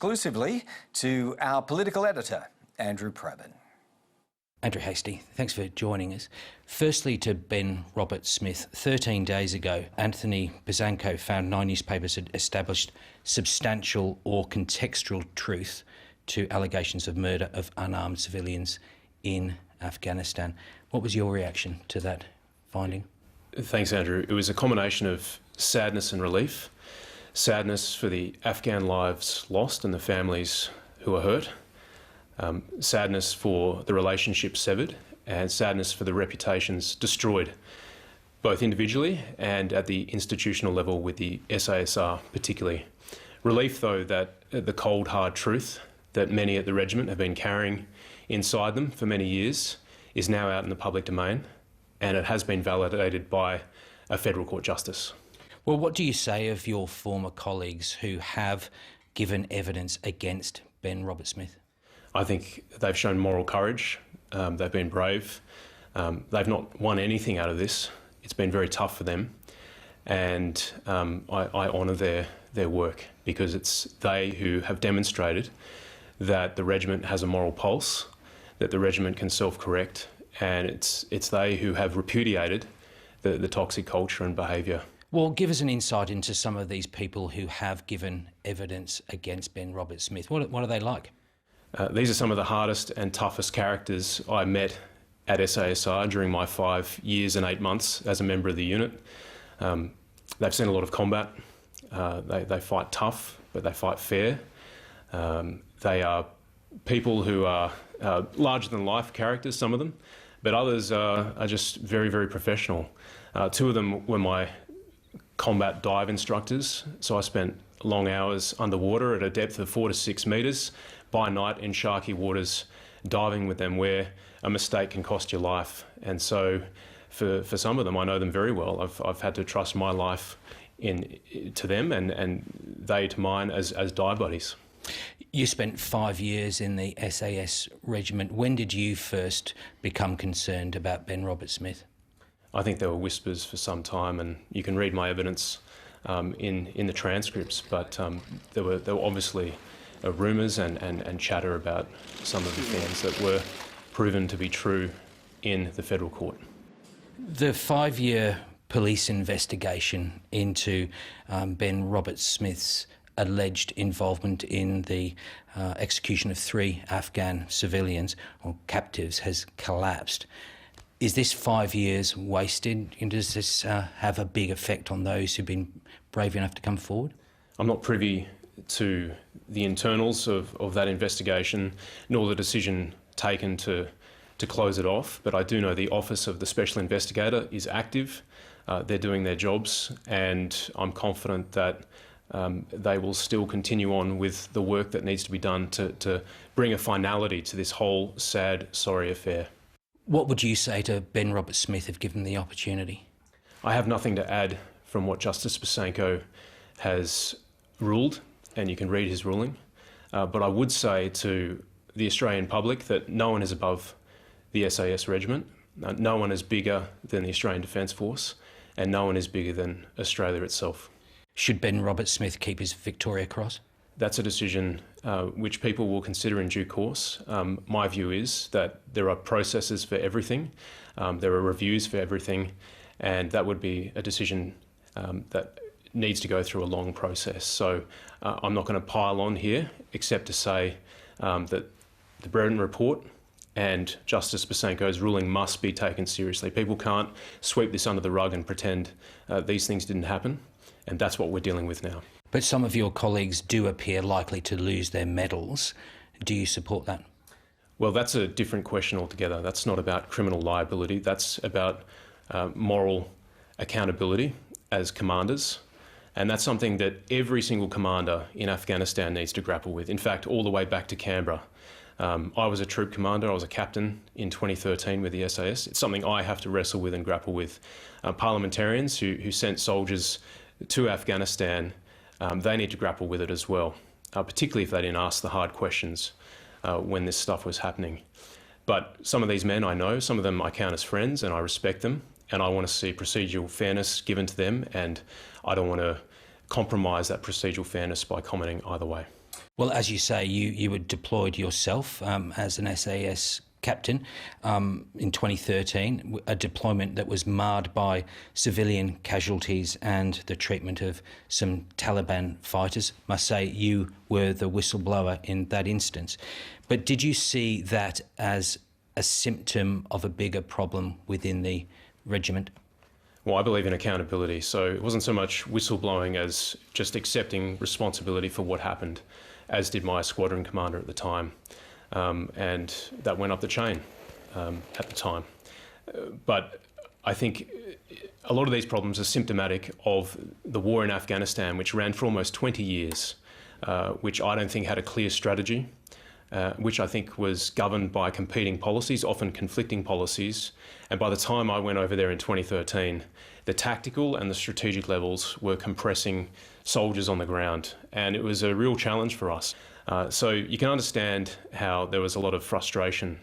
Exclusively to our political editor, Andrew Probyn. Andrew Hastie, thanks for joining us. Firstly to Ben Robert-Smith. 13 days ago, Anthony Bozanko found 9 newspapers had established substantial or contextual truth to allegations of murder of unarmed civilians in Afghanistan. What was your reaction to that finding? Thanks, Andrew. It was a combination of sadness and relief. Sadness for the Afghan lives lost and the families who are hurt. Sadness for the relationships severed, and sadness for the reputations destroyed, both individually and at the institutional level with the SASR particularly. Relief, though, that the cold, hard truth that many at the regiment have been carrying inside them for many years is now out in the public domain, and it has been validated by a federal court justice. Well, what do you say of your former colleagues who have given evidence against Ben Robert-Smith? I think they've shown moral courage. They've been brave. They've not won anything out of this. It's been very tough for them, and I honour their work, because it's they who have demonstrated that the regiment has a moral pulse, that the regiment can self-correct, and it's they who have repudiated the toxic culture and behaviour. Well, give us an insight into some of these people who have given evidence against Ben Robert-Smith. What are they like? These are some of the hardest and toughest characters I met at SASR during my 5 years and 8 months as a member of the unit. They've seen a lot of combat. They fight tough, but they fight fair. They are people who are larger-than-life characters, some of them, but others are just very, very professional. 2 of them were my combat dive instructors, so I spent long hours underwater at a depth of 4 to 6 metres by night in sharky waters, diving with them, where a mistake can cost your life. And so for some of them, I know them very well. I've had to trust my life to them and they to mine as dive buddies. You spent 5 years in the SAS Regiment. When did you first become concerned about Ben Robert-Smith? I think there were whispers for some time, and you can read my evidence in the transcripts, but there were obviously rumours and chatter about some of the things that were proven to be true in the federal court. The 5-year police investigation into Ben Robert-Smith's alleged involvement in the execution of 3 Afghan civilians or captives has collapsed. Is this 5 years wasted? And does this have a big effect on those who've been brave enough to come forward? I'm not privy to the internals of that investigation, nor the decision taken to close it off, but I do know the Office of the Special Investigator is active. They're doing their jobs, and I'm confident that they will still continue on with the work that needs to be done to bring a finality to this whole sad, sorry affair. What would you say to Ben Robert-Smith if given the opportunity? I have nothing to add from what Justice Bozanko has ruled, and you can read his ruling. But I would say to the Australian public that no one is above the SAS Regiment, no one is bigger than the Australian Defence Force, and no one is bigger than Australia itself. Should Ben Robert-Smith keep his Victoria Cross? That's a decision which people will consider in due course. My view is that there are processes for everything, there are reviews for everything, and that would be a decision that needs to go through a long process. So I'm not going to pile on here, except to say that the Bretton report and Justice Bozanko's ruling must be taken seriously. People can't sweep this under the rug and pretend these things didn't happen, and that's what we're dealing with now. But some of your colleagues do appear likely to lose their medals. Do you support that? Well, that's a different question altogether. That's not about criminal liability. That's about moral accountability as commanders. And that's something that every single commander in Afghanistan needs to grapple with. In fact, all the way back to Canberra. I was a troop commander. I was a captain in 2013 with the SAS. It's something I have to wrestle with and grapple with. Parliamentarians who sent soldiers to Afghanistan, they need to grapple with it as well, particularly if they didn't ask the hard questions when this stuff was happening. But some of these men I know, some of them I count as friends, and I respect them, and I want to see procedural fairness given to them, and I don't want to compromise that procedural fairness by commenting either way. Well, as you say, you were deployed yourself as an SAS captain in 2013, a deployment that was marred by civilian casualties and the treatment of some Taliban fighters. Must say you were the whistleblower in that instance. But did you see that as a symptom of a bigger problem within the regiment? Well, I believe in accountability, so it wasn't so much whistleblowing as just accepting responsibility for what happened, as did my squadron commander at the time. And that went up the chain at the time. But I think a lot of these problems are symptomatic of the war in Afghanistan, which ran for almost 20 years, which I don't think had a clear strategy, which I think was governed by competing policies, often conflicting policies. And by the time I went over there in 2013, the tactical and the strategic levels were compressing soldiers on the ground. And it was a real challenge for us. So you can understand how there was a lot of frustration.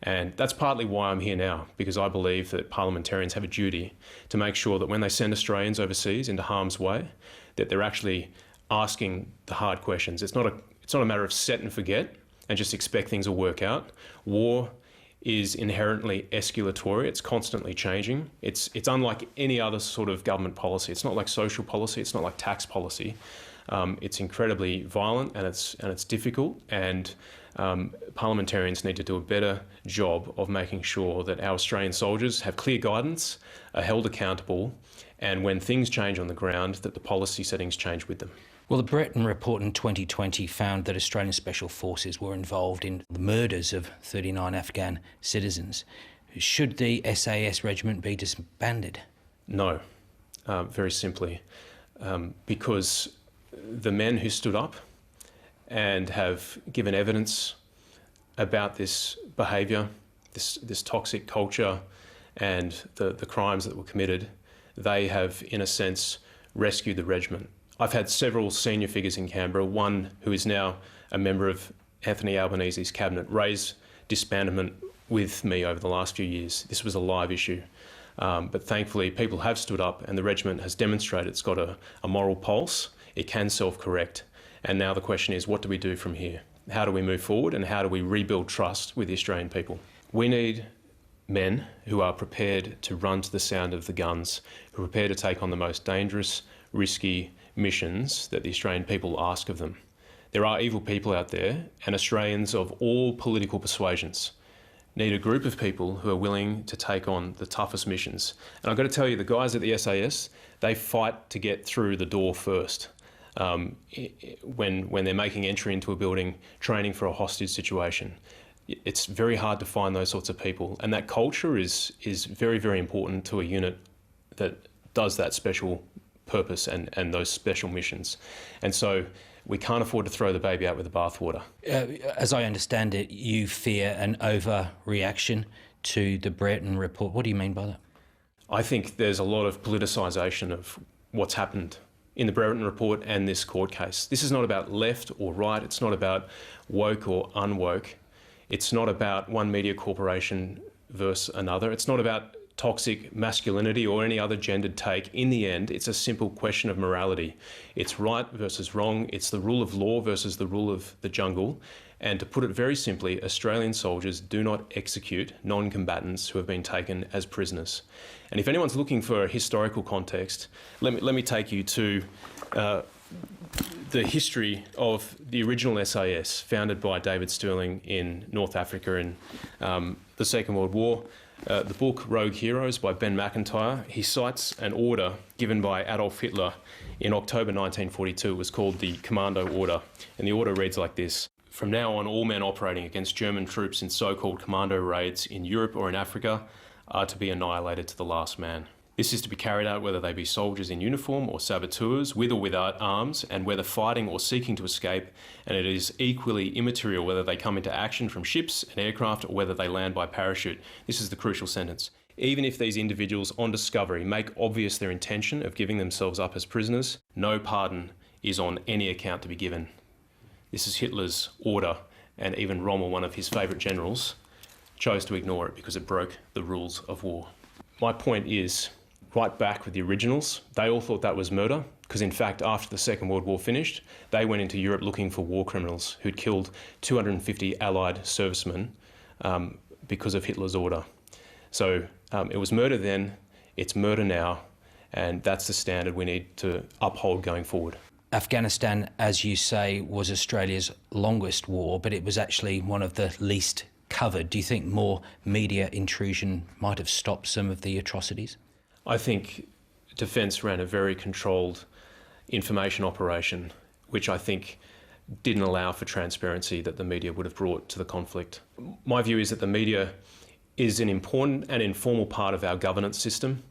And that's partly why I'm here now, because I believe that parliamentarians have a duty to make sure that when they send Australians overseas into harm's way, that they're actually asking the hard questions. It's not a matter of set and forget and just expect things will work out. War is inherently escalatory. It's constantly changing. It's unlike any other sort of government policy. It's not like social policy. It's not like tax policy. It's incredibly violent and it's difficult, and parliamentarians need to do a better job of making sure that our Australian soldiers have clear guidance, are held accountable, and when things change on the ground, that the policy settings change with them. Well, the Bretton report in 2020 found that Australian Special Forces were involved in the murders of 39 Afghan citizens. Should the SAS Regiment be disbanded? No, very simply, because the men who stood up and have given evidence about this behaviour, this toxic culture and the crimes that were committed, they have, in a sense, rescued the regiment. I've had several senior figures in Canberra, one who is now a member of Anthony Albanese's cabinet, raise disbandment with me over the last few years. This was a live issue. But thankfully, people have stood up and the regiment has demonstrated it's got a moral pulse. It can self-correct. And now the question is, what do we do from here? How do we move forward and how do we rebuild trust with the Australian people? We need men who are prepared to run to the sound of the guns, who are prepared to take on the most dangerous, risky missions that the Australian people ask of them. There are evil people out there, and Australians of all political persuasions need a group of people who are willing to take on the toughest missions. And I've got to tell you, the guys at the SAS, they fight to get through the door first. When they're making entry into a building, training for a hostage situation, it's very hard to find those sorts of people. And that culture is very, very important to a unit that does that special purpose and those special missions. And so we can't afford to throw the baby out with the bathwater. As I understand it, you fear an overreaction to the Bretton report. What do you mean by that? I think there's a lot of politicisation of what's happened in the Bretton report and this court case. This is not about left or right. It's not about woke or unwoke. It's not about one media corporation versus another. It's not about toxic masculinity or any other gendered take. In the end, it's a simple question of morality. It's right versus wrong. It's the rule of law versus the rule of the jungle. And to put it very simply, Australian soldiers do not execute non-combatants who have been taken as prisoners. And if anyone's looking for a historical context, let me take you to the history of the original SAS, founded by David Stirling in North Africa in the Second World War. The book Rogue Heroes by Ben McIntyre, he cites an order given by Adolf Hitler in October 1942. It was called the Commando Order, and the order reads like this. From now on, all men operating against German troops in so-called commando raids in Europe or in Africa are to be annihilated to the last man. This is to be carried out whether they be soldiers in uniform or saboteurs, with or without arms, and whether fighting or seeking to escape, and it is equally immaterial whether they come into action from ships and aircraft or whether they land by parachute. This is the crucial sentence. Even if these individuals on discovery make obvious their intention of giving themselves up as prisoners, no pardon is on any account to be given. This is Hitler's order, and even Rommel, one of his favourite generals, chose to ignore it because it broke the rules of war. My point is right back with the originals. They all thought that was murder, because in fact, after the Second World War finished, they went into Europe looking for war criminals who'd killed 250 Allied servicemen because of Hitler's order. So it was murder then, it's murder now, and that's the standard we need to uphold going forward. Afghanistan, as you say, was Australia's longest war, but it was actually one of the least covered. Do you think more media intrusion might have stopped some of the atrocities? I think Defence ran a very controlled information operation, which I think didn't allow for transparency that the media would have brought to the conflict. My view is that the media is an important and informal part of our governance system.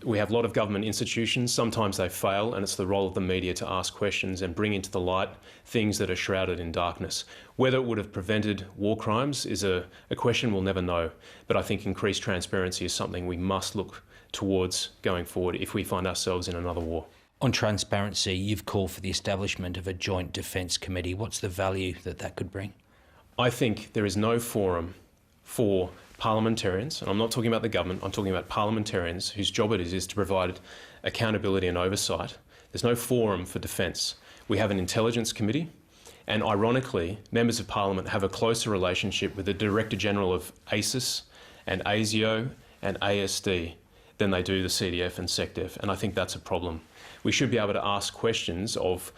We have a lot of government institutions. Sometimes they fail, and it's the role of the media to ask questions and bring into the light things that are shrouded in darkness. Whether it would have prevented war crimes is a question we'll never know, but I think increased transparency is something we must look towards going forward if we find ourselves in another war. On transparency, you've called for the establishment of a joint defence committee. What's the value that that could bring? I think there is no forum for parliamentarians, and I'm not talking about the government, I'm talking about parliamentarians whose job it is to provide accountability and oversight. There's no forum for defence. We have an intelligence committee, and ironically, members of parliament have a closer relationship with the Director General of ASIS and ASIO and ASD than they do the CDF and SecDef, and I think that's a problem. We should be able to ask questions of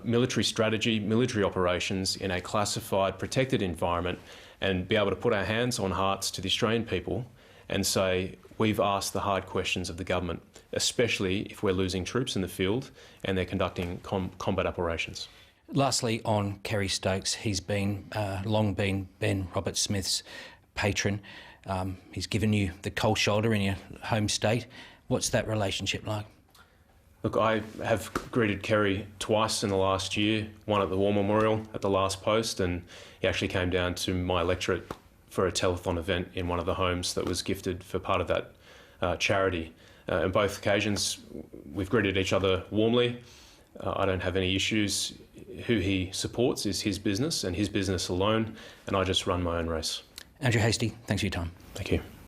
military strategy, military operations in a classified, protected environment, and be able to put our hands on hearts to the Australian people and say, we've asked the hard questions of the government, especially if we're losing troops in the field and they're conducting combat operations. Lastly, on Kerry Stokes, he's been long been Ben Roberts-Smith's patron. He's given you the cold shoulder in your home state. What's that relationship like? Look, I have greeted Kerry twice in the last year, one at the War Memorial at the last post, and he actually came down to my electorate for a telethon event in one of the homes that was gifted for part of that charity. On both occasions, we've greeted each other warmly. I don't have any issues. Who he supports is his business and his business alone, and I just run my own race. Andrew Hastie, thanks for your time. Thank you.